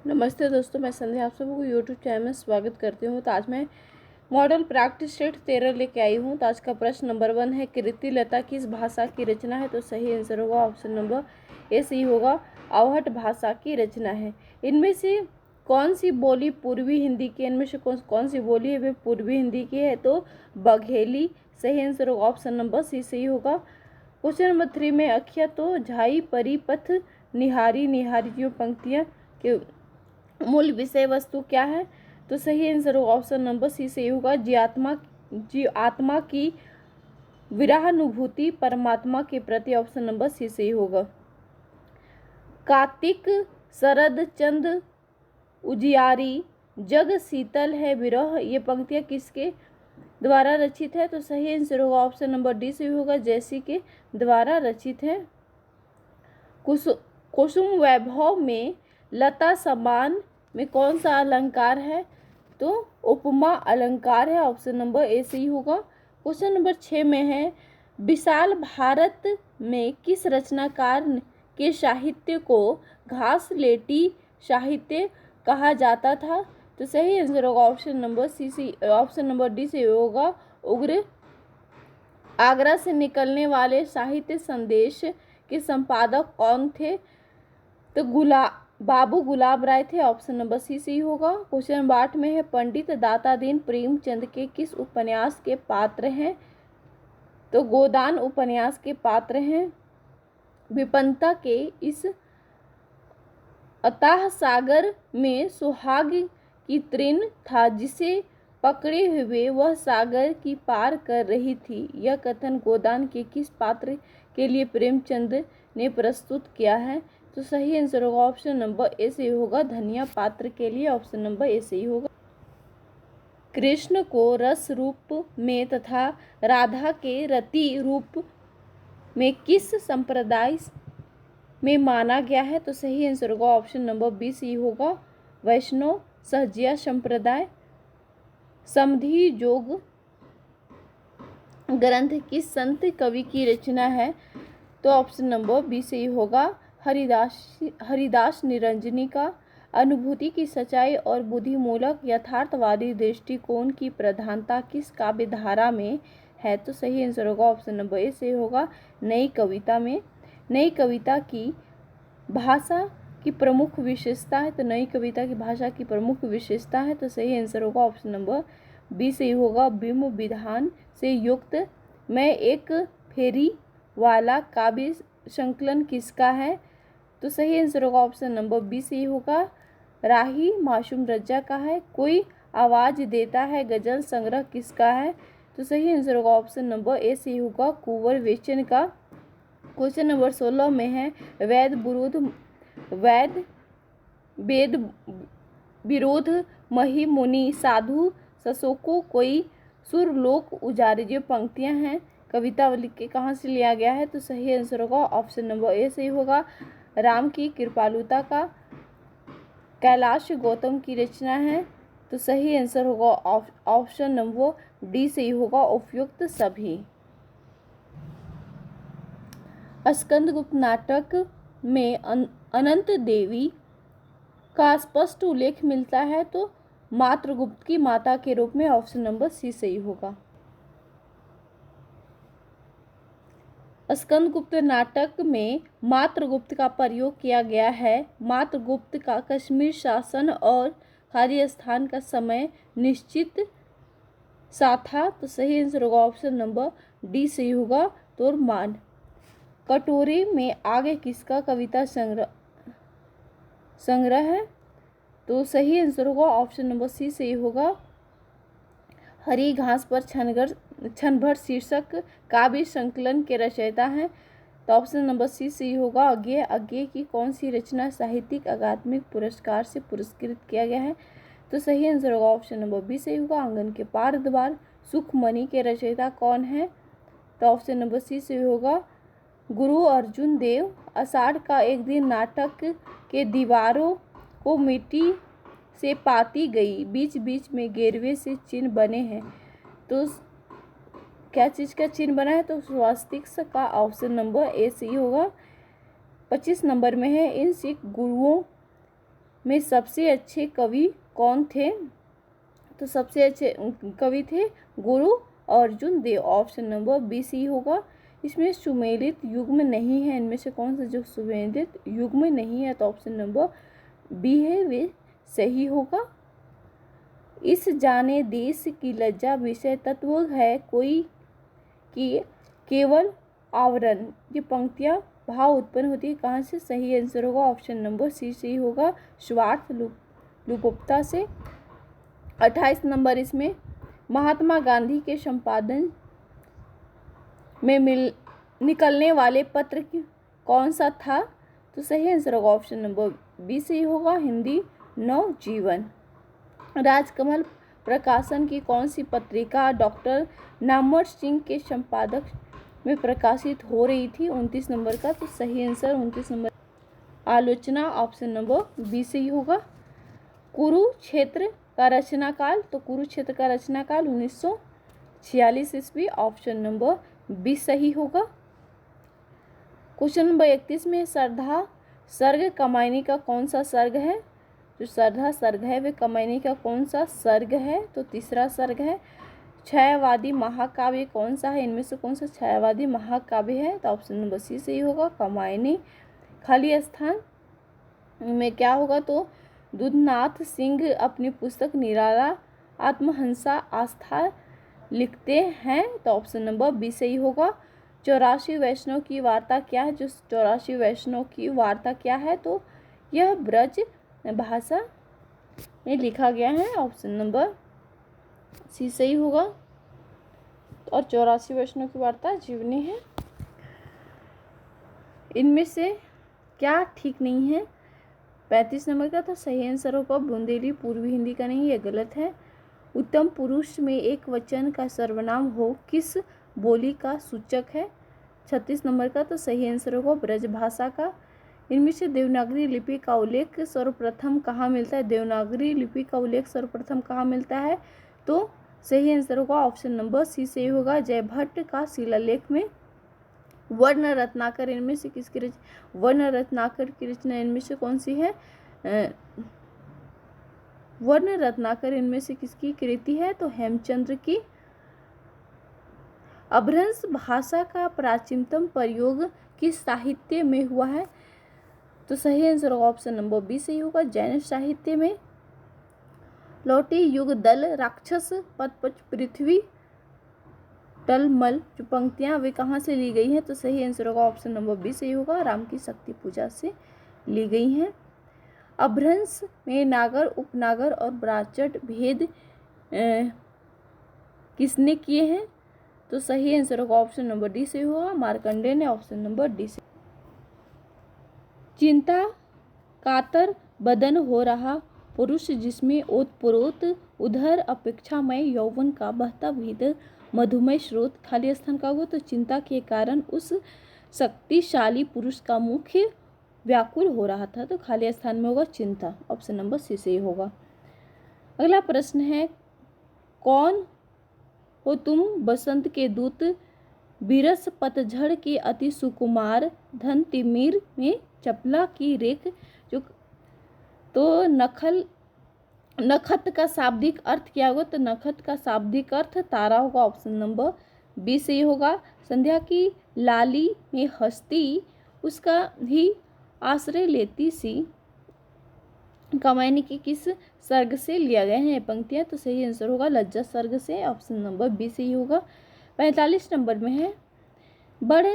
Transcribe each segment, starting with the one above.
नमस्ते दोस्तों, मैं संध्या आप सबको यूट्यूब चैनल में स्वागत करती हूँ। तो आज मैं मॉडल प्रैक्टिस सेट 13 लेके आई हूँ। तो आज का प्रश्न नंबर 1 है, कृतिलता किस भाषा की रचना है? तो सही आंसर होगा ऑप्शन नंबर ए सही होगा, अवहट भाषा की रचना है। इनमें से कौन सी बोली पूर्वी हिंदी की? इनमें से कौन सी बोली है वे पूर्वी हिंदी की है? तो बघेली। सही आंसर होगा ऑप्शन नंबर सी सही होगा। क्वेश्चन नंबर 3 में अखिया तो झाई परी पथ निहारी निहारी जो पंक्तियाँ के मूल विषय वस्तु क्या है? तो सही आंसर होगा ऑप्शन नंबर सी सही होगा, जी आत्मा की विरहानुभूति परमात्मा के प्रति। ऑप्शन नंबर सी सही होगा। कार्तिक शरद चंद उजियारी जग शीतल है विरह, ये पंक्तियां किसके द्वारा रचित है? तो सही आंसर होगा ऑप्शन नंबर डी सही होगा, जैसी के द्वारा रचित है। कुसुम वैभव में लता समान में कौन सा अलंकार है? तो उपमा अलंकार है। ऑप्शन नंबर ए सही होगा। क्वेश्चन नंबर 6 में है, विशाल भारत में किस रचनाकार के साहित्य को घासलेटी साहित्य कहा जाता था? तो सही आंसर होगा ऑप्शन नंबर डी से होगा, उग्र। आगरा से निकलने वाले साहित्य संदेश के संपादक कौन थे? तो बाबू गुलाब राय थे। ऑप्शन नंबर सी सही होगा। क्वेश्चन नंबर 8 में है, पंडित दाता दीन प्रेमचंद के किस उपन्यास के पात्र हैं? तो गोदान उपन्यास के पात्र हैं। विपन्नता के इस अथाह सागर में सुहाग की तृण था, जिसे पकड़े हुए वह सागर की पार कर रही थी। यह कथन गोदान के किस पात्र के लिए प्रेमचंद ने प्रस्तुत किया है? तो सही आंसर होगा ऑप्शन नंबर ए सही होगा, धनिया पात्र के लिए। ऑप्शन नंबर ए सही होगा। कृष्ण को रस रूप में तथा राधा के रति रूप में किस संप्रदाय में माना गया है? तो सही आंसर होगा ऑप्शन नंबर बी सही होगा, वैष्णव सहजिया संप्रदाय। समधि जोग ग्रंथ किस संत कवि की रचना है? तो ऑप्शन नंबर बी सही होगा, हरिदास निरंजनी का। अनुभूति की सच्चाई और बुद्धिमूलक यथार्थवादी दृष्टिकोण की प्रधानता किस काव्य धारा में है? तो सही आंसर होगा ऑप्शन नंबर ए सही होगा, नई कविता में। नई कविता की भाषा की प्रमुख विशेषता है, तो नई कविता की भाषा की प्रमुख विशेषता है। तो सही आंसर होगा ऑप्शन नंबर बी सही होगा, बिंब विधान से युक्त मैं एक फेरी वाला काव्य संकलन किसका है? तो सही आंसर होगा ऑप्शन नंबर बी सही होगा, राही मासूम रज्जा का है। कोई आवाज देता है गजल संग्रह किसका है? तो सही आंसर होगा ऑप्शन नंबर ए सही होगा, कुंवर वेचन का। क्वेश्चन नंबर 16 में है, वेद विरोध मही मुनि साधु ससोको कोई सुरलोक उजारे, जो पंक्तियां हैं कवितावली के कहाँ से लिया गया है? तो सही आंसर होगा ऑप्शन नंबर ए सही होगा, राम की कृपालुता का। कैलाश गौतम की रचना है। तो सही आंसर होगा ऑप्शन नंबर डी सही होगा, उपयुक्त सभी। स्कंदगुप्त नाटक में अनंत देवी का स्पष्ट उल्लेख मिलता है, तो मातृगुप्त की माता के रूप में। ऑप्शन नंबर सी सही होगा। स्कंदगुप्त नाटक में मातृगुप्त का प्रयोग किया गया है। मातृगुप्त का कश्मीर शासन और कार्यस्थान का समय निश्चित सा था। तो सही आंसर होगा ऑप्शन नंबर डी सही होगा, तोरमान। कटोरे में आगे किसका कविता संग्रह है? तो सही आंसर होगा ऑप्शन नंबर सी सही होगा, हरी घास पर क्षण भर शीर्षक काव्य संकलन के रचयिता हैं। तो ऑप्शन नंबर सी सही होगा, अज्ञे की कौन सी रचना साहित्यिक अकादमी पुरस्कार से पुरस्कृत किया गया है? तो सही आंसर होगा ऑप्शन नंबर बी सही होगा, आंगन के पार द्वार। सुखमणि के रचयिता कौन है? तो ऑप्शन नंबर सी सही होगा, गुरु अर्जुन देव। आषाढ़ का एक दिन नाटक के दीवारों को मिट्टी से पाती गई, बीच बीच में गेरवे से चिन्ह बने हैं। तो क्या चीज़ का चिन्ह बना है? तो स्वास्तिक का। ऑप्शन नंबर ए सही होगा। 25 नंबर में है, इन सिख गुरुओं में सबसे अच्छे कवि कौन थे? तो सबसे अच्छे कवि थे गुरु अर्जुन देव। ऑप्शन नंबर बी सही होगा। इसमें सुमेलित युग्म नहीं है, इनमें से कौन सा जो सुमेलित युग्म नहीं है? तो ऑप्शन नंबर बी है वे सही होगा। इस जाने देश की लज्जा विषय तत्व है कोई कि केवल आवरण। ये पंक्तियां भाव उत्पन्न होती है कहाँ से? सही आंसर होगा ऑप्शन नंबर सी सही होगा, स्वार्थ लुप्तता से। 28 नंबर इसमें महात्मा गांधी के संपादन में निकलने वाले पत्र कौन सा था? तो सही आंसर होगा ऑप्शन नंबर बी सही होगा, हिंदी नवजीवन। राजकमल प्रकाशन की कौन सी पत्रिका डॉक्टर नामवर सिंह के संपादक में प्रकाशित हो रही थी? 29 नंबर का। तो सही आंसर 29 नंबर आलोचना, ऑप्शन नंबर बी सही होगा। कुरुक्षेत्र का रचनाकाल? तो कुरुक्षेत्र का रचनाकाल 1946 ईस्वी, ऑप्शन नंबर बी सही होगा। क्वेश्चन नंबर 31 में श्रद्धा सर्ग कमायनी का कौन सा सर्ग है? जो श्रद्धा सर्ग है वे कमायनी का कौन सा सर्ग है? तो तीसरा सर्ग है। छायावादी महाकाव्य कौन सा है? इनमें से कौन सा छायावादी महाकाव्य है? तो ऑप्शन नंबर सी सही होगा, कमायनी। खाली स्थान में क्या होगा? तो दुधनाथ सिंह अपनी पुस्तक निराला आत्महंसा आस्था लिखते हैं, तो ऑप्शन नंबर बी सही होगा। 84 वैष्णव की वार्ता क्या है? जो 84 वैष्णव की वार्ता क्या है? तो यह ब्रज भाषा में लिखा गया है, ऑप्शन नंबर सी सही होगा। और 84 वैष्णव की वार्ता जीवनी है। इनमें से क्या ठीक नहीं है? 35 नंबर का तो सही आंसर होगा बुंदेली, पूर्वी हिंदी का नहीं, ये गलत है। उत्तम पुरुष में एक वचन का सर्वनाम हो किस बोली का सूचक है? 36 नंबर का तो सही आंसर होगा ब्रजभाषा का। इनमें से देवनागरी लिपि का उल्लेख सर्वप्रथम कहाँ मिलता है? देवनागरी लिपि का उल्लेख सर्वप्रथम कहाँ मिलता है? तो सही आंसर होगा ऑप्शन नंबर सी सही होगा, जयभट्ट का शिलालेख में। वर्ण रत्नाकर इनमें से किसकी रचना? वर्ण रत्नाकर की रचना इनमें से कौन सी है? वर्ण रत्नाकर इनमें से किसकी कृति है? तो हेमचंद्र की। अभ्रंश भाषा का प्राचीनतम प्रयोग किस साहित्य में हुआ है? तो सही आंसर होगा ऑप्शन नंबर बी सही होगा, जैन साहित्य में। लौटी युग दल राक्षस पद पृथ्वी टलमल जो पंक्तियां वे कहाँ से ली गई हैं? तो सही आंसर होगा ऑप्शन नंबर बी सही होगा, राम की शक्ति पूजा से ली गई हैं। अभ्रंश में नागर उपनागर और ब्राचट भेद किसने किए हैं? तो सही आंसर होगा ऑप्शन नंबर डी सही होगा, मार्कंडेय ने, ऑप्शन नंबर डी से। चिंता कातर बदन हो रहा पुरुष जिसमें ओतप्रोत उधर अपेक्षामय यौवन का बहता भीतर मधुमय स्रोत खाली स्थान का होगा? तो चिंता के कारण उस शक्तिशाली पुरुष का मुख्य व्याकुल हो रहा था, तो खाली स्थान में होगा चिंता, ऑप्शन नंबर सी सही होगा। अगला प्रश्न है, कौन हो तुम बसंत के दूत, बिरस पतझड़ के अति सुकुमार, धन तिमिर में चपला की रेख। जो तो नखत का शाब्दिक अर्थ क्या होगा? तो नखत का शाब्दिक अर्थ तारा होगा, ऑप्शन नंबर बी सही होगा। संध्या की लाली में हस्ती उसका ही आश्रय लेती सी कमायनी के किस सर्ग से लिया गया है पंक्तियां? तो सही आंसर होगा लज्जा सर्ग से, ऑप्शन नंबर बी सही होगा। 45 नंबर में है, बड़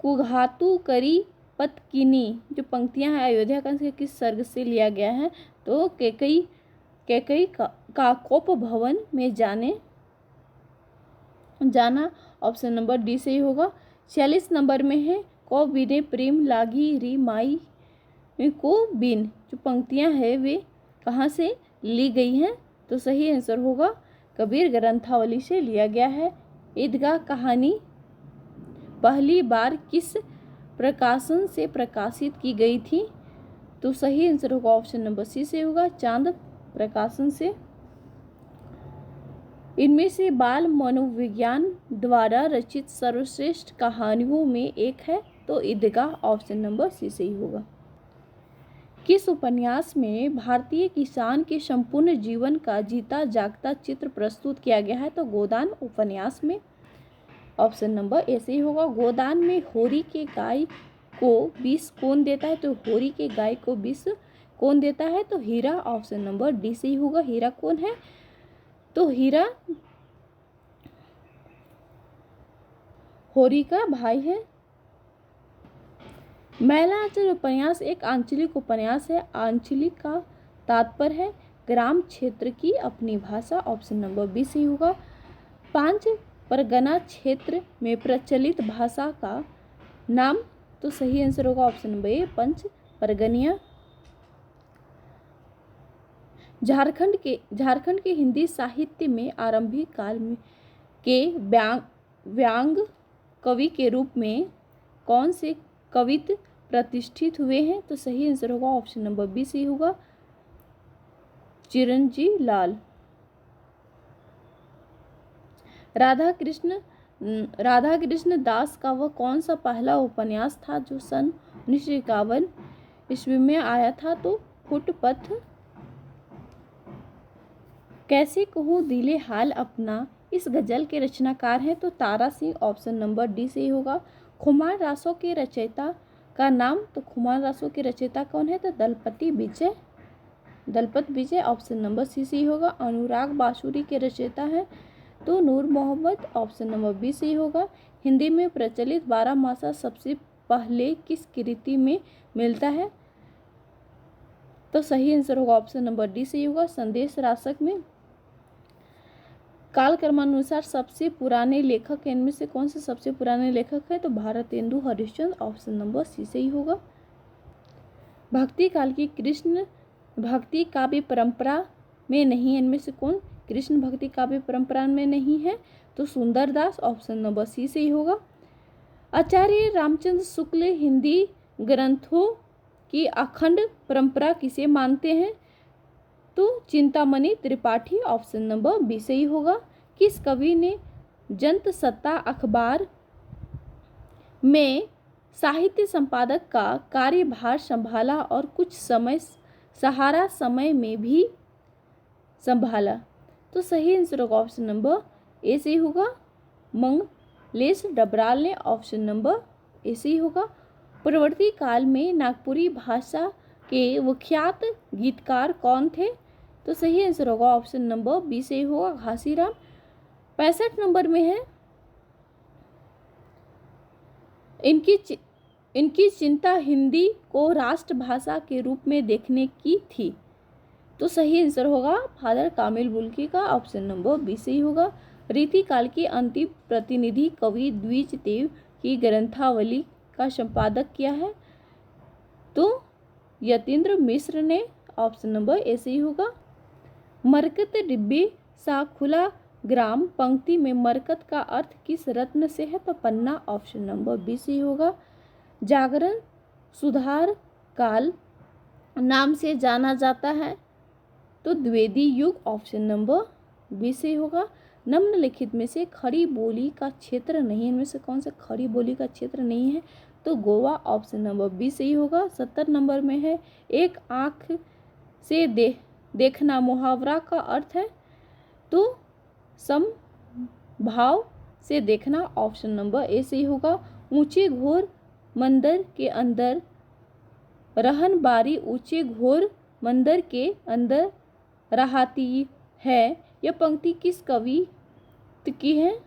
कुघातु करी पतकिनी जो पंक्तियां हैं अयोध्या कांड के किस सर्ग से लिया गया है? तो कैकई का कोप भवन में जाना, ऑप्शन नंबर डी सही होगा। 46 नंबर में है, को बिने प्रेम लागी री माई को बिन जो पंक्तियां हैं वे कहाँ से ली गई हैं? तो सही आंसर होगा कबीर ग्रंथावली से लिया गया है। ईदगाह कहानी पहली बार किस प्रकाशन से प्रकाशित की गई थी? तो सही आंसर होगा ऑप्शन नंबर सी से होगा, चांद प्रकाशन से। इनमें से बाल मनोविज्ञान द्वारा रचित सर्वश्रेष्ठ कहानियों में एक है, तो ईदगाह, ऑप्शन नंबर सी सही होगा। किस उपन्यास में भारतीय किसान के संपूर्ण जीवन का जीता जागता चित्र प्रस्तुत किया गया है? तो गोदान उपन्यास में। ऑप्शन नंबर ए सही होगा। गोदान में होरी के गाय को विष कौन देता है? तो होरी के गाय को विष कौन देता है? तो हीरा। ऑप्शन नंबर डी सही होगा। हीरा कौन है? तो हीरा होरी का भाई है। मैला आंचल उपन्यास एक आंचलिक उपन्यास है। आंचलिक का तात्पर्य है ग्राम क्षेत्र की अपनी भाषा। ऑप्शन नंबर बी सही होगा। 5 परगना क्षेत्र में प्रचलित भाषा का नाम? तो सही आंसर होगा ऑप्शन नंबर ए, पंच परगनिया। झारखंड के हिंदी साहित्य में आरंभिक काल में के व्यंग कवि के रूप में कौन से कवित प्रतिष्ठित हुए हैं? तो सही आंसर होगा ऑप्शन नंबर बी सही होगा, चिरंजीव लाल। राधा कृष्ण दास का वह कौन सा पहला उपन्यास था जो सन 1951 ईस्वी में आया था? तो फुटपथ। कैसे कहूँ दिले हाल अपना, इस गजल के रचनाकार हैं? तो Tara Singh. Option number D सही होगा। खुमान रासों के रचयिता का नाम? तो खुमान रासों के रचयिता कौन है? तो दलपत विजय। ऑप्शन नंबर सी सही होगा। अनुराग बांसुरी के रचयिता हैं? तो नूर मोहम्मद। ऑप्शन नंबर बी सही होगा। हिंदी में प्रचलित 12 मासा सबसे पहले किस कृति में मिलता है? तो सही आंसर होगा ऑप्शन नंबर डी सही होगा, संदेश राशक में। कालक्रमानुसार सबसे पुराने लेखक इनमें से कौन से सबसे पुराने लेखक है? तो Bharatendu Harishchandra. Option number C सही होगा। भक्ति काल की कृष्ण भक्ति काव्य परंपरा में नहीं, इनमें से कौन कृष्ण भक्ति काव्य परंपरा में नहीं है? तो सुंदरदास। ऑप्शन नंबर सी सही होगा। आचार्य रामचंद्र शुक्ल हिंदी ग्रंथों की अखंड परंपरा किसे मानते हैं? तो Chintamani Tripathi. Option number B सही होगा। किस कवि ने जंत सत्ता अखबार में साहित्य संपादक का कार्यभार संभाला और कुछ समय सहारा समय में भी संभाला? तो सही आंसर होगा ऑप्शन नंबर ए सही होगा, मंगलेश डबराल ने। ऑप्शन नंबर ए सही होगा। परवर्ती काल में नागपुरी भाषा के विख्यात गीतकार कौन थे? तो सही आंसर होगा ऑप्शन नंबर बी सही होगा, घासीराम। 65 नंबर में है, इनकी चिंता हिंदी को राष्ट्रभाषा के रूप में देखने की थी। तो सही आंसर होगा फादर कामिल बुल्की का। ऑप्शन नंबर बी सही होगा। रीतिकाल के अंतिम प्रतिनिधि कवि द्विजदेव की ग्रंथावली का संपादक किया है? तो यतीन्द्र मिश्र ने। ऑप्शन नंबर ए सही होगा। मरकत डिब्बे सा खुला ग्राम पंक्ति में मरकत का अर्थ किस रत्न से है? तो पन्ना। ऑप्शन नंबर बी सही होगा। जागरण सुधार काल नाम से जाना जाता है? तो द्विवेदी युग। ऑप्शन नंबर बी सही होगा। निम्नलिखित में से खड़ी बोली का क्षेत्र नहीं, इनमें से कौन सा खड़ी बोली का क्षेत्र नहीं है? तो गोवा। ऑप्शन नंबर बी सही होगा। 70 नंबर में है, एक आंख से देखना मुहावरा का अर्थ है? तो समभाव से देखना। ऑप्शन नंबर ए सही होगा। ऊंचे घोर मंदिर के अंदर रहन बारी ऊंचे घोर मंदिर के अंदर रहाती है, यह पंक्ति किस कवि की है?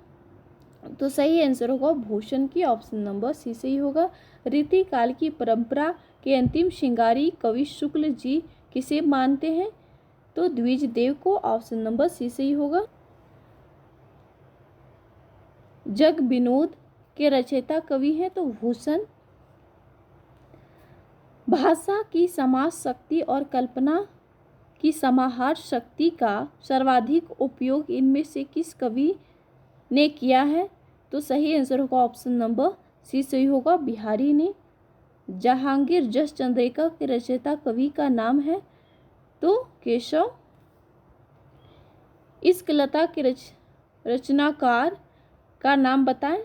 तो सही आंसर होगा भूषण की। ऑप्शन नंबर सी सही होगा। रीतिकाल की परंपरा के अंतिम श्रृंगारी कवि शुक्ल जी किसे मानते हैं? तो द्विजदेव को। ऑप्शन नंबर सी सही होगा। जग विनोद के रचयिता कवि हैं? तो भूषण। भाषा की समाज शक्ति और कल्पना की समाहार शक्ति का सर्वाधिक उपयोग इनमें से किस कवि ने किया है? तो सही आंसर होगा ऑप्शन नंबर सी सही होगा, बिहारी ने। जहांगीर जस चंद्रिका के रचयिता कवि का नाम है? तो केशव। इश्क लता के रचनाकार का नाम बताएं?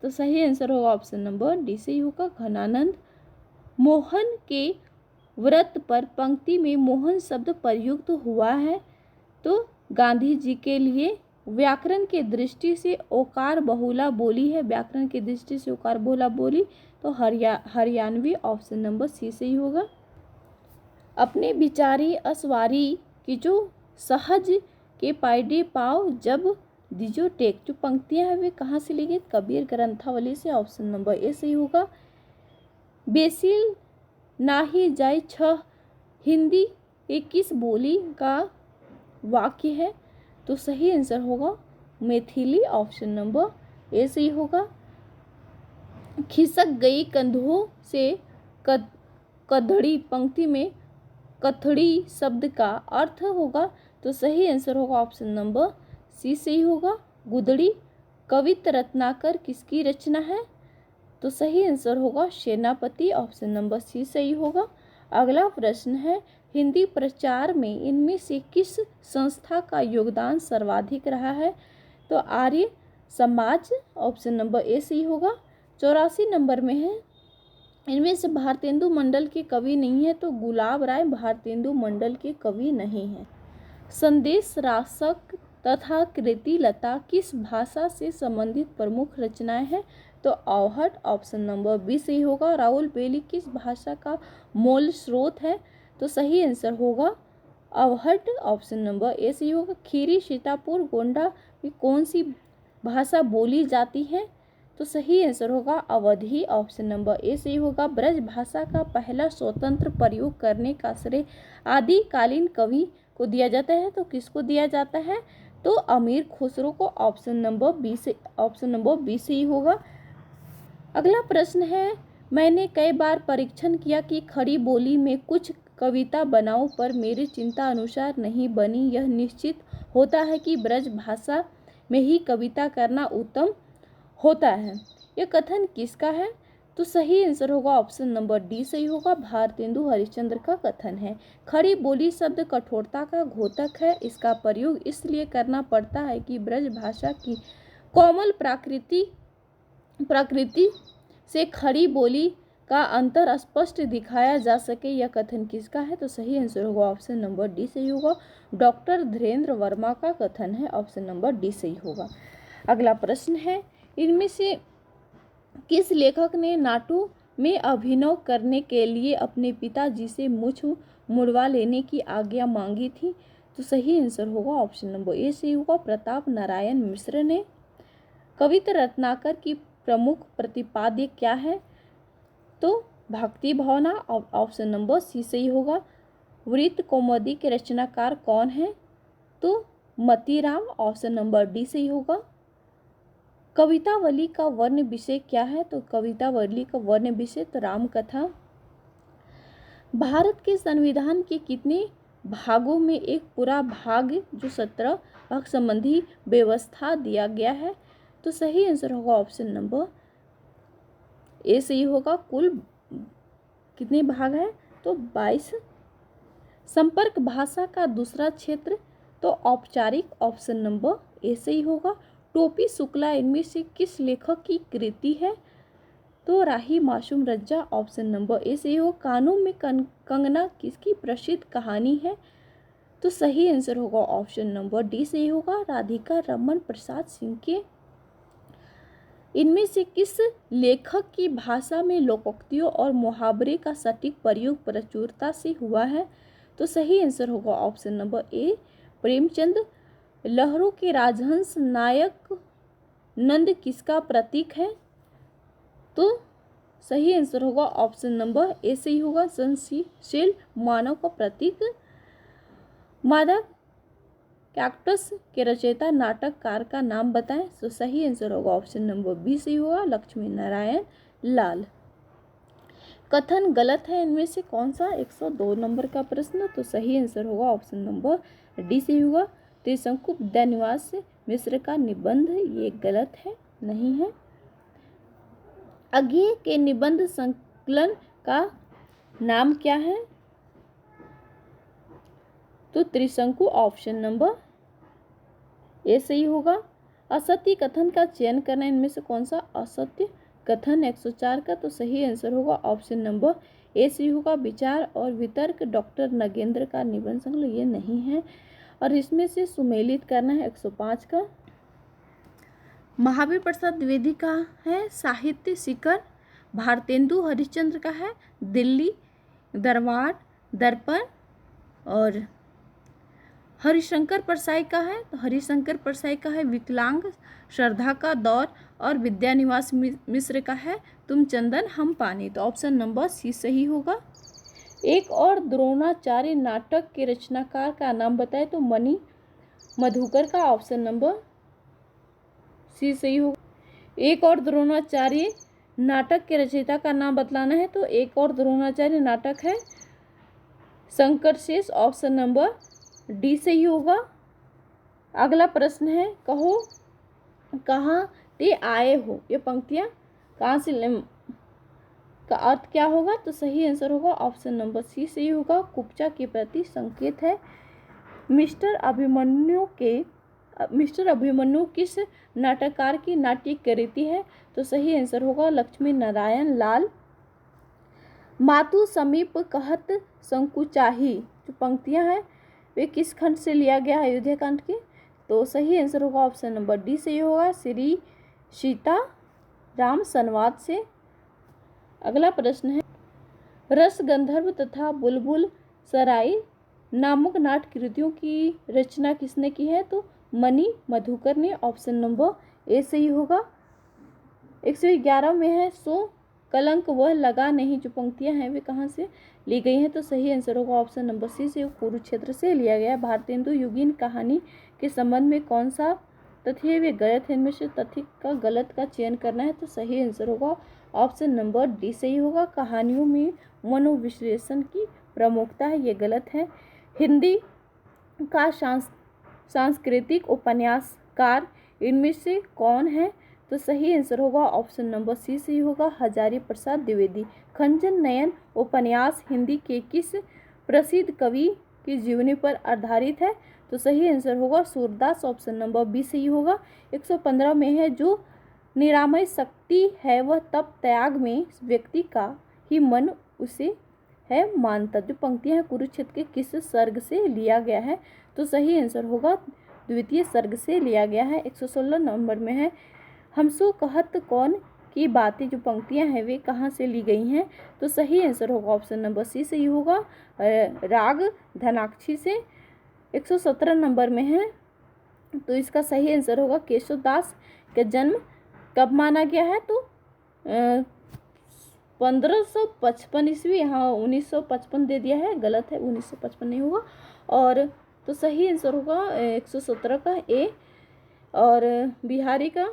तो सही आंसर होगा ऑप्शन नंबर डी सही होगा, घनानंद। मोहन के व्रत पर पंक्ति में मोहन शब्द प्रयुक्त हुआ है? तो गांधी जी के लिए। व्याकरण के दृष्टि से ओकार बहुला बोली है, व्याकरण की दृष्टि से ओकार बहुला बोली तो हरियाणवी, ऑप्शन नंबर सी सही होगा। अपने बिचारी असवारी की जो सहज के पायडे पाव जब दिजो टेक, जो पंक्तियां हैं वे कहाँ से ली गई? कबीर ग्रंथावली से, ऑप्शन नंबर ए सही होगा। बेसिल नाही जाय छह हिंदी ये किस बोली का वाक्य है? तो सही आंसर होगा मैथिली, ऑप्शन नंबर ए सही होगा। खिसक गई कंधों से कधड़ी, पंक्ति में कथड़ी शब्द का अर्थ होगा? तो सही आंसर होगा ऑप्शन नंबर सी सही होगा। गुदड़ी कवित रत्नाकर किसकी रचना है? तो सही आंसर होगा सेनापति, ऑप्शन नंबर सी सही होगा। अगला प्रश्न है, हिंदी प्रचार में इनमें से किस संस्था का योगदान सर्वाधिक रहा है? तो Arya Samaj, option number A सही होगा। 84 नंबर में है, इनमें से भारतेंदु मंडल के कवि नहीं है? तो गुलाब राय भारतेंदु मंडल के कवि नहीं है। संदेश राशक तथा कृति लता किस भाषा से संबंधित प्रमुख रचनाएं हैं? तो अवहट, ऑप्शन नंबर बी सही होगा। राहुल बेली किस भाषा का मूल स्रोत है? तो सही आंसर होगा अवहट, ऑप्शन नंबर ए सही होगा। खीरी सीतापुर गोंडा में कौन सी भाषा बोली जाती है? तो सही आंसर होगा अवधी, ऑप्शन नंबर ए सही होगा। ब्रज भाषा का पहला स्वतंत्र प्रयोग करने का श्रेय आदिकालीन कवि को दिया जाता है? तो किसको दिया जाता है? तो अमीर खुसरो को, ऑप्शन नंबर बी सही होगा। अगला प्रश्न है, मैंने कई बार परीक्षण किया कि खड़ी बोली में कुछ कविता बनाऊं पर मेरी चिंता अनुसार नहीं बनी। यह निश्चित होता है कि ब्रज भाषा में ही कविता करना उत्तम होता है। यह कथन किसका है? तो सही आंसर होगा ऑप्शन नंबर डी सही होगा। भारतेंदु हरिश्चंद्र का कथन है। खड़ी बोली शब्द कठोरता का घोतक है। इसका प्रयोग इसलिए करना पड़ता है कि ब्रज भाषा की कोमल प्रकृति से खड़ी बोली का अंतर स्पष्ट दिखाया जा सके। यह कथन किसका है? तो सही आंसर होगा ऑप्शन नंबर डी सही होगा। डॉक्टर धीरेन्द्र वर्मा का कथन है, ऑप्शन नंबर डी सही होगा। अगला प्रश्न है, इनमें से किस लेखक ने नाटू में अभिनय करने के लिए अपने पिताजी से मूछ मुड़वा लेने की आज्ञा मांगी थी? तो सही आंसर होगा ऑप्शन नंबर ए सही होगा। प्रताप नारायण मिश्र ने। कविता रत्नाकर की प्रमुख प्रतिपाद्य क्या है? तो भक्ति भावना, ऑप्शन नंबर सी सही होगा। वृत्त कौमुदी के रचनाकार कौन है? तो मतीराम, ऑप्शन नंबर डी सही होगा। कवितावली का वर्ण विषय क्या है? तो कवितावली का वर्ण विषय तो रामकथा। भारत के संविधान के कितने भागों में एक पूरा भाग जो 17 भाग संबंधी व्यवस्था दिया गया है? तो सही आंसर होगा ऑप्शन नंबर ए सही होगा। कुल कितने भाग है? तो 22। संपर्क भाषा का दूसरा क्षेत्र तो औपचारिक, ऑप्शन नंबर ए सही होगा। टोपी शुक्ला इनमें से किस लेखक की कृति है? तो Rahi Masoom रज्जा, option number A सही हो। कानों में कंगना किसकी प्रसिद्ध कहानी है? तो सही आंसर होगा ऑप्शन नंबर डी सही होगा। राधिका रमन प्रसाद सिंह के। इनमें से किस लेखक की भाषा में लोकोक्तियों और मुहावरे का सटीक प्रयोग प्रचुरता से हुआ है? तो सही आंसर होगा ऑप्शन नंबर ए प्रेमचंद। लहरों के राजहंस नायक नंद किसका प्रतीक है? तो सही आंसर होगा ऑप्शन नंबर ए सही होगा। संशील मानव का प्रतीक। मादा कैक्टस के रचयिता नाटककार का नाम बताएं? तो सही आंसर होगा ऑप्शन नंबर बी सही होगा। लक्ष्मी नारायण लाल। कथन गलत है इनमें से कौन सा? 102 नंबर का प्रश्न। तो सही आंसर होगा ऑप्शन नंबर डी सही होगा। त्रिशंकु विद्यानिवास मिश्र का निबंध ये गलत है, नहीं है। अज्ञेय के निबंध संकलन का नाम क्या है? तो त्रिशंकु, ऑप्शन नंबर ए सही होगा। असत्य कथन का चयन करना, इनमें से कौन सा असत्य कथन? 104 का। तो सही आंसर होगा ऑप्शन नंबर ए सही होगा। विचार और वितर्क डॉक्टर नगेंद्र का निबंध संकलन, ये नहीं है। और इसमें से सुमेलित करना है 105 का। महावीर प्रसाद द्विवेदी का है साहित्य शिखर। भारतेंदु हरिश्चंद्र का है दिल्ली दरबार दर्पण। और हरिशंकर परसाई का है, तो हरिशंकर परसाई का है विकलांग। श्रद्धा का दौर। और विद्यानिवास मिश्र का है तुम चंदन हम पानी। तो ऑप्शन नंबर सी सही होगा। एक और द्रोणाचार्य नाटक के रचनाकार का नाम बताए, तो मणि मधुकर का। ऑप्शन नंबर सी सही होगा। एक और द्रोणाचार्य नाटक के रचयिता का नाम बतलाना है, तो एक और द्रोणाचार्य नाटक है शंकरशेष। ऑप्शन नंबर डी सही होगा। अगला प्रश्न है, कहो कहाँ ते आए हो। ये पंक्तियाँ कहाँ से का अर्थ क्या होगा, तो सही आंसर होगा ऑप्शन नंबर सी सही होगा। कुब्जा के प्रति संकेत है। मिस्टर अभिमन्यु किस नाटककार की नाट्य कृति है, तो सही आंसर होगा लक्ष्मी नारायण लाल। मातु समीप कहत संकुचाही, जो पंक्तियां हैं वे किस खंड से लिया गया है, अयोध्या कांड के, तो सही आंसर होगा ऑप्शन नंबर डी सही होगा श्री सीता राम संवाद से। अगला प्रश्न है, रस गंधर्व तथा बुलबुल सराय नामक नाट्य कृतियों की रचना किसने की है, तो मणि मधुकर ने। ऑप्शन नंबर ए सही होगा। 111 में है सो कलंक वह लगा नहीं, जो पंक्तियां हैं वे कहाँ से ली गई हैं, तो सही आंसर होगा ऑप्शन नंबर सी से कुरुक्षेत्र से लिया गया है। भारतेंदु युगीन कहानी के संबंध में कौन सा तथ्य वे गलत है, इनमें से तथ्य का गलत का चयन करना है, तो सही आंसर होगा ऑप्शन नंबर डी सही होगा। कहानियों में मनोविश्लेषण की प्रमुखता है, ये गलत है। हिंदी का सांस्कृतिक उपन्यासकार इनमें से कौन है, तो सही आंसर होगा ऑप्शन नंबर सी सही होगा हजारी प्रसाद द्विवेदी। खंजन नयन उपन्यास हिंदी के किस प्रसिद्ध कवि की जीवनी पर आधारित है, तो सही आंसर होगा सूरदास। ऑप्शन नंबर बी सही होगा। 115 में है जो निरामय शक्ति है वह तप त्याग में व्यक्ति का ही मन उसे है मानता, जो पंक्तियां हैं कुरुक्षेत्र के किस सर्ग से लिया गया है, तो सही आंसर होगा द्वितीय सर्ग से लिया गया है। 116 नंबर में है हमसो कहत कौन की बातें, जो पंक्तियां हैं वे कहाँ से ली गई हैं, तो सही आंसर होगा ऑप्शन नंबर सी सही होगा राग धनाक्षी से। 117 नंबर में है, तो इसका सही आंसर होगा केशवदास का जन्म कब माना गया है, तो 1555 ईस्वी। यहाँ 1955 दे दिया है, गलत है, 1955 नहीं होगा। और तो सही आंसर होगा 117 का ए। और बिहारी का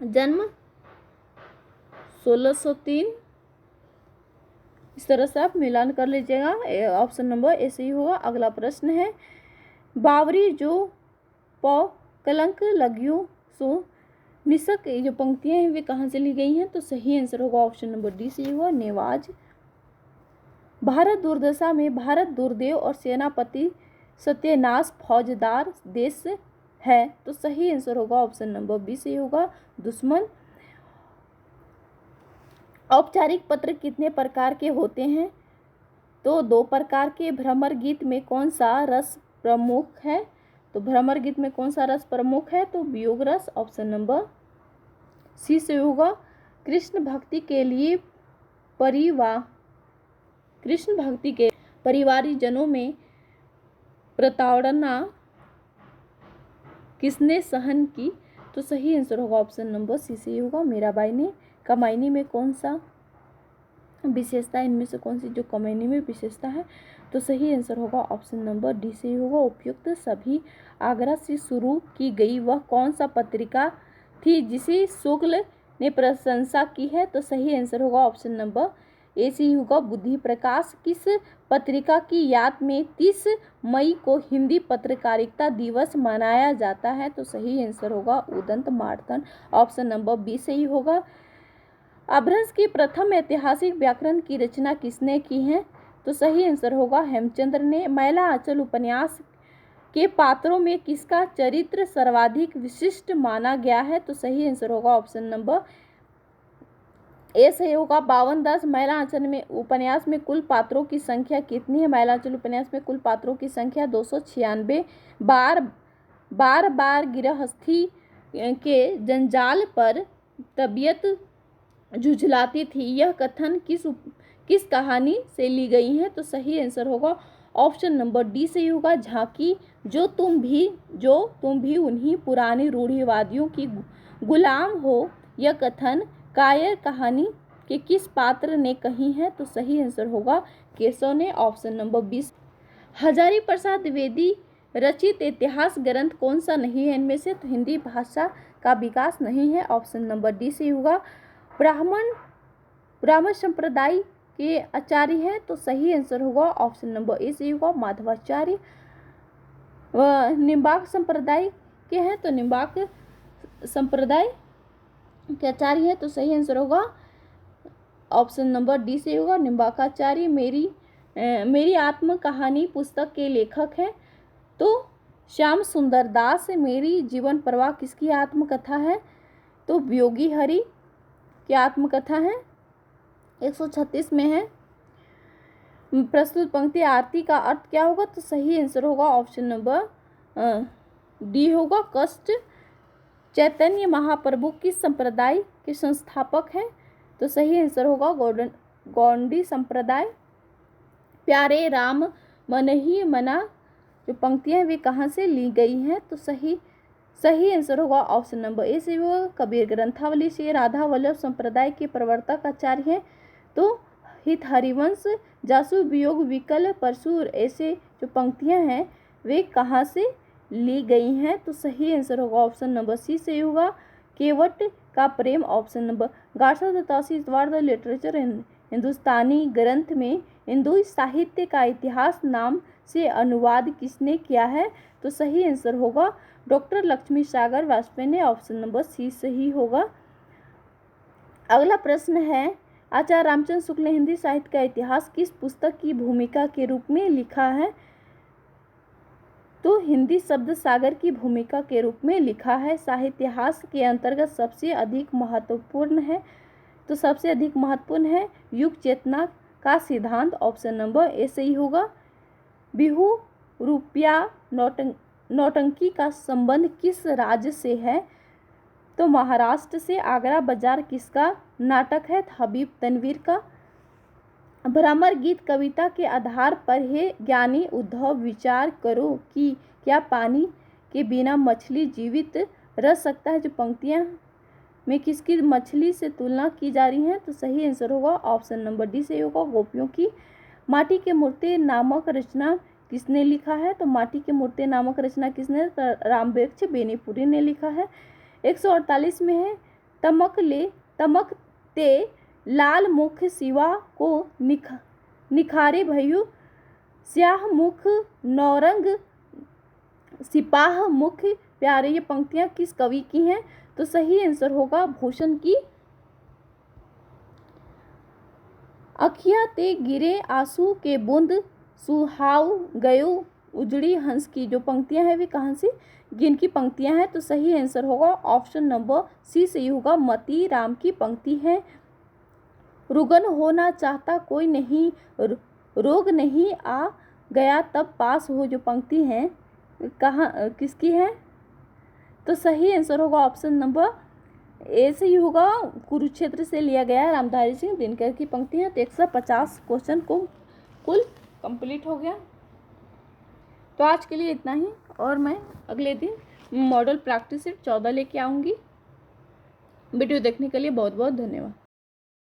जन्म 1603। इस तरह से आप मिलान कर लीजिएगा, ऑप्शन नंबर ए सही होगा। अगला प्रश्न है, बावरी जो पौ कलंक लगियो सो निसक, ये जो पंक्तियां हैं वे कहाँ से ली गई हैं, तो सही आंसर होगा ऑप्शन नंबर डी सही होगा नेवाज। भारत दुर्दशा में भारत दुर्देव और सेनापति सत्यनाश फौजदार देश है, तो सही आंसर होगा ऑप्शन नंबर बी सही होगा दुश्मन। औपचारिक पत्र कितने प्रकार के होते हैं, तो 2 प्रकार के। भ्रमर गीत में कौन सा रस प्रमुख है, तो भ्रमर गीत में कौन सा रस प्रमुख है, तो वियोग रस। ऑप्शन नंबर सी से होगा। कृष्ण भक्ति के परिवारी जनों में प्रताड़ना किसने सहन की, तो सही आंसर होगा ऑप्शन नंबर सी से होगा मीराबाई ने। कमायनी में कौन सा विशेषता, इनमें से कौन सी जो कमायनी में विशेषता है, तो सही आंसर होगा ऑप्शन नंबर डी से होगा उपयुक्त सभी। आगरा से शुरू की गई वह कौन सा पत्रिका थी जिसे शुक्ल ने प्रशंसा की है, तो सही आंसर होगा ऑप्शन नंबर ए से होगा बुद्धि प्रकाश। किस पत्रिका की याद में 30 मई को हिंदी पत्रकारिता दिवस मनाया जाता है, तो सही आंसर होगा उदंत मार्तन। ऑप्शन नंबर बी सही होगा। अपभ्रंश की प्रथम ऐतिहासिक व्याकरण की रचना किसने की है, तो सही आंसर होगा हेमचंद्र ने। मैला आंचल उपन्यास के पात्रों में किसका चरित्र सर्वाधिक विशिष्ट माना गया है, तो सही आंसर होगा ऑप्शन नंबर ए सही होगा 52-10। महिलांचल में उपन्यास में कुल पात्रों की संख्या कितनी है? महिलांचल उपन्यास में कुल पात्रों की संख्या 296। बार बार गृहस्थी के जंजाल पर तबीयत झुझलाती थी, यह कथन किस कहानी से ली गई है? तो सही आंसर होगा ऑप्शन नंबर डी सही होगा, झांकी। जो तुम भी उन्हीं पुरानी रूढ़िवादियों की गुलाम हो, यह कथन कायर कहानी के किस पात्र ने कही है? तो सही आंसर होगा केशव ने, ऑप्शन नंबर 20। हजारी प्रसाद द्विवेदी रचित इतिहास ग्रंथ कौन सा नहीं है इनमें से? तो हिंदी भाषा का विकास नहीं है, ऑप्शन नंबर डी सही होगा। ब्राह्मण संप्रदाय के आचार्य हैं, तो सही आंसर होगा ऑप्शन नंबर ए सही होगा माधवाचार्य। निम्बार्क संप्रदाय के हैं, तो निम्बार्क संप्रदाय के आचार्य हैं, तो सही आंसर होगा ऑप्शन नंबर डी से होगा निम्बार्काचार्य। मेरी आत्म कहानी पुस्तक के लेखक हैं, तो श्याम सुंदर दास। मेरी जीवन प्रवाह किसकी आत्मकथा है? तो योगी हरि की आत्मकथा है, 136 में है। प्रस्तुत पंक्ति आरती का अर्थ क्या होगा? तो सही आंसर होगा ऑप्शन नंबर डी होगा कष्ट। चैतन्य महाप्रभु किस संप्रदाय के संस्थापक हैं? तो सही आंसर होगा गौंडी संप्रदाय। प्यारे राम मन ही मना जो पंक्तियां वे कहाँ से ली गई हैं? तो सही आंसर होगा ऑप्शन नंबर ए से होगा कबीर ग्रंथावली से। राधा वल्लभ संप्रदाय के प्रवर्तक आचार्य हैं, तो हित हरिवंश। जासु वियोग विकल परशुर, ऐसे जो पंक्तियां हैं वे कहाँ से ली गई हैं? तो सही आंसर होगा ऑप्शन नंबर सी से होगा केवट का प्रेम, option number. Garcin de Tassy the literature Hindustani ग्रंथ में हिंदू साहित्य का इतिहास नाम से अनुवाद किसने किया है? तो सही आंसर होगा डॉक्टर लक्ष्मी सागर वाजपेयी ने, ऑप्शन नंबर सी सही होगा। अगला प्रश्न है आचार्य रामचंद्र शुक्ल ने हिंदी साहित्य का इतिहास किस पुस्तक की भूमिका के रूप में लिखा है? तो हिंदी शब्द सागर की भूमिका के रूप में लिखा है। साहित्याहास के अंतर्गत सबसे अधिक महत्वपूर्ण है, तो सबसे अधिक महत्वपूर्ण है युग चेतना का सिद्धांत, ऑप्शन नंबर ए सही होगा। बिहू रुपया नौटंकी का संबंध किस राज्य से है? तो महाराष्ट्र से। आगरा बाजार किसका नाटक है? हबीब तनवीर का। भ्रमर गीत कविता के आधार पर हे ज्ञानी उद्धव विचार करो कि क्या पानी के बिना मछली जीवित रह सकता है? जो पंक्तियां में किसकी मछली से तुलना की जा रही हैं? तो सही आंसर होगा ऑप्शन नंबर डी से होगा गोपियों की। माटी के मूर्ति नामक रचना किसने लिखा है? तो माटी के मूर्ति नामक रचना किसने? रामवृक्ष बेनीपुरी ने लिखा है। 148 में है तमक ते लाल मुख शिवा को निखारे भयु, स्याह मुख नौरंग सिपाह मुख प्यारे। ये पंक्तियां किस कवि की हैं? तो सही आंसर होगा भूषण की। अखिया ते गिरे आंसू के बूंद सुहाव गयो उजड़ी हंस की, जो पंक्तियां हैं वे कहाँ से जिनकी पंक्तियां हैं? तो सही आंसर होगा ऑप्शन नंबर सी सही होगा मती राम की पंक्ति है। रुगन होना चाहता कोई नहीं, रोग नहीं आ गया तब पास हो, जो पंक्ति है कहाँ किसकी है? तो सही आंसर होगा ऑप्शन नंबर ए से ही होगा कुरुक्षेत्र से लिया गया है, रामधारी सिंह दिनकर की पंक्ति है। तो 150 क्वेश्चन को कुल कंप्लीट हो गया। तो आज के लिए इतना ही, और मैं अगले दिन मॉडल प्रैक्टिस सेट 14 लेके आऊँगी। वीडियो देखने के लिए बहुत बहुत धन्यवाद।